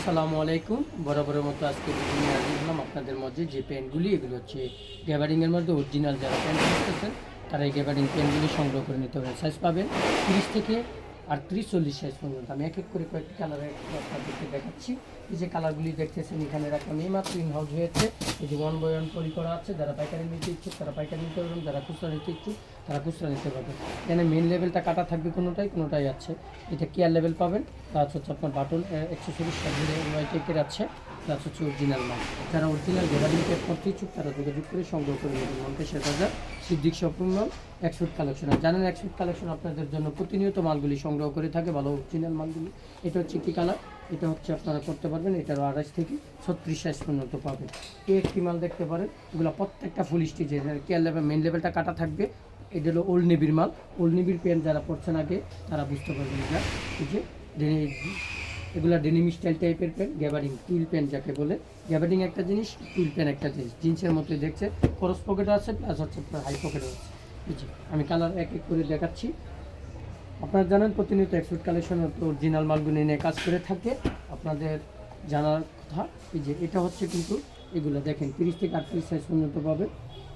আসসালামু আলাইকুম। বরাবরের মতো আজকে নিয়ে হাজির হলাম আপনাদের মধ্যে যে পেনগুলি, এগুলো হচ্ছে গ্যাবারিংয়ের মধ্যে অরিজিনাল যারা পেন খুঁজতেছেন তারা এই গ্যাবারিং পেনগুলি সংগ্রহ করে নিতে পারেন। সাইজ পাবেন 30 থেকে 38-40 সাইজ পর্যন্ত। আমি এক এক করে কয়েকটি কালারের আপনাদেরকে দেখাচ্ছি। এই যে কালারগুলি দেখতেছেন এখানে রাখলাম, এই মাত্র ইন হাউস হয়েছে। এই যে 1 বাই 1 তৈরি করা আছে। যারা পাইকারি নিতে ইচ্ছুক তারা পাইকারি নিতে পারবেন, যারা খুচরা নিতে ইচ্ছুক তারা খুচরা নিতে পারবেন। এখানে মেন লেভেলটা কাটা থাকবে, কোনোটাই আছে। এটা কেয়ার লেভেল পাবেন, প্লাস হচ্ছে আপনার বাটন অ্যাক্সেসরিজ সব টেকের আছে, প্লাস হচ্ছে অরিজিনাল মাল। যারা অরিজিনাল গ্যাবারিং পেট করতে ইচ্ছুক তারা যোগাযোগ করে সংগ্রহ করে নেবেন। Manteswar Bazar Siddique shopping mall, export collection. আর জানেন এক্সপোর্ট কালেকশন আপনাদের জন্য প্রতিনিয়ত মালগুলি সংগ্রহ করে থাকে, ভালো অরিজিনাল মালগুলি। এটা হচ্ছে কি কালার, এটা হচ্ছে আপনারা করতে পারবেন, এটারও 28 থেকে 36 সাইজ পর্যন্ত পাবেন। এই একটি মাল দেখতে পারেন, এগুলো প্রত্যেকটা ফুল স্টিচের কেয়ার লেভেল, মেন লেভেলটা কাটা থাকবে। এটা হলো ওল্ড নেভির মাল। ওল্ড নেভির পেন যারা পড়ছেন আগে তারা বুঝতে পারবেন। এটা এই যে এগুলা ডেনিম স্টাইল টাইপের পেন, গ্যাবারিং টুইল পেন যাকে বলে। গ্যাবারিং একটা জিনিস, টুইল পেন একটা জিনিস। জিন্সের মতো দেখছে, ক্রস পকেটও আছে, প্লাস হচ্ছে হাই পকেটও আছে। বুঝছি, আমি কালার এক এক করে দেখাচ্ছি। আপনারা জানেন প্রতিনিয়ত এক্সপোর্ট কালেকশন অরিজিনাল মালগুলি নিয়ে কাজ করে থাকে, আপনাদের জানার কথা। এই যে এটা হচ্ছে কিন্তু এগুলো দেখেন 30 থেকে 38 সাইজ পর্যন্ত পাবে,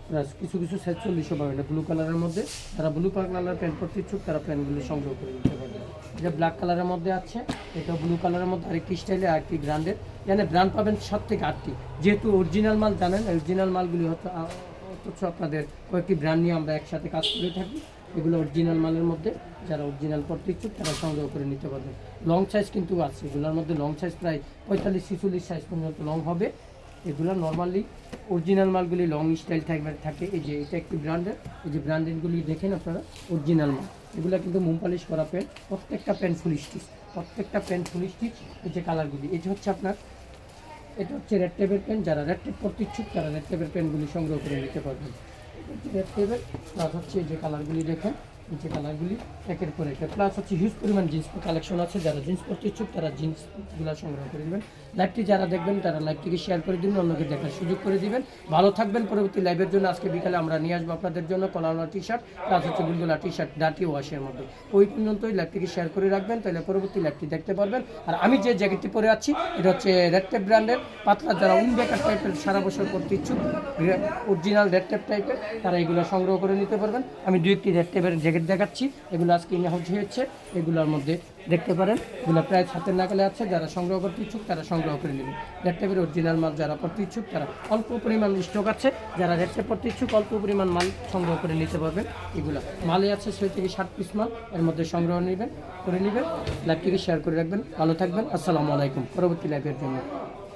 প্লাস কিছু কিছু সাইজ 40ও পাবে। এটা ব্লু কালারের মধ্যে, যারা ব্লু কালারের প্যান্ট পরতে ইচ্ছুক তারা প্যান্টগুলি সংগ্রহ করে নিতে পারবে। এটা ব্ল্যাক কালারের মধ্যে আছে, এটা ব্লু কালারের মধ্যে আরেকটি স্টাইলে, আরেকটি ব্র্যান্ডের। এখানে ব্র্যান্ড পাবেন 7 থেকে 8টি। যেহেতু অরিজিনাল মাল জানেন, অরিজিনাল মালগুলি হচ্ছে আপনাদের কয়েকটি ব্র্যান্ড নিয়ে আমরা একসাথে কাজ করে থাকি। এগুলো অরিজিনাল মালের মধ্যে, যারা অরিজিনাল পরতে ইচ্ছুক তারা সংগ্রহ করে নিতে পারবেন। লং সাইজ কিন্তু আছে, এগুলোর মধ্যে লং সাইজ প্রায় 45-46 সাইজ পর্যন্ত লং হবে। এগুলো নর্মালি অরিজিনাল মালগুলি লং স্টাইল থাকে। এই যে এটা একটি ব্র্যান্ডের, এই যে ব্র্যান্ডেরগুলি দেখেন আপনারা অরিজিনাল মাল। এগুলো কিন্তু মোম পালিশ করা পেন, প্রত্যেকটা পেন ফুল স্টিচ, প্রত্যেকটা পেন ফুল স্টিচ। এই যে কালারগুলি, এটা হচ্ছে আপনার, এটা হচ্ছে রেড টেপের পেন। যারা রেড টেপ করতে ইচ্ছুক তারা রেড টেপের পেনগুলি সংগ্রহ করে নিতে পারবেন। রেড টেপের প্লাস হচ্ছে এই যে কালারগুলি দেখেন, এই যে কালারগুলি একের পর একটা, প্লাস হচ্ছে হিউজ পরিমাণ জিন্স কালেকশন আছে। যারা জিন্স পরতে ইচ্ছুক তারা জিন্সগুলো সংগ্রহ করে দেবেন। লাইভটি যারা দেখবেন তারা লাইভটিকে শেয়ার করে দিবেন, অন্যকে দেখার সুযোগ করে দিবেন। ভালো থাকবেন। পরবর্তী লাইভের জন্য আজকে বিকালে আমরা নিয়ে আসবো আপনাদের জন্য কলাওয়ালা টি শার্ট, প্লাস হচ্ছে গুলগুলা টি শার্ট, ডাটি ওয়াশের মধ্যে। ওই পর্যন্তই লাইভটিকে শেয়ার করে রাখবেন, তাহলে পরবর্তী লাইভটি দেখতে পারবেন। আর আমি যে জ্যাকেটটি পরে আছি এটা হচ্ছে রেড টেপ ব্র্যান্ডের পাতলা, যারা উইন্ডবেকার টাইপের সারা বছর করতে ইচ্ছুক, অরিজিনাল রেড টেপ টাইপের, তারা এগুলো সংগ্রহ করে নিতে পারবেন। আমি 2-1টি রেড টেপের জ্যাকেট দেখাচ্ছি, এগুলো আজকে ইন হাউস হয়েছে। এগুলোর মধ্যে দেখতে পারেন, এগুলো প্রায় হাতের নাগালে আছে। যারা সংগ্রহ করতে ইচ্ছুক তারা সংগ্রহ করে নেবেন। রেড টেপের অরিজিনাল মাল যারা পড়তে ইচ্ছুক তারা অল্প পরিমাণ স্টক আছে, যারা রেড টেপ পড়তে ইচ্ছুক অল্প পরিমাণ মাল সংগ্রহ করে নিতে পারবেন। এগুলো মালে আছে 6 থেকে 7 পিস মাল, এর মধ্যে সংগ্রহ করে নেবেন। লাইভটিকে শেয়ার করে রাখবেন। ভালো থাকবেন। আসসালামু আলাইকুম। পরবর্তী লাইভের জন্য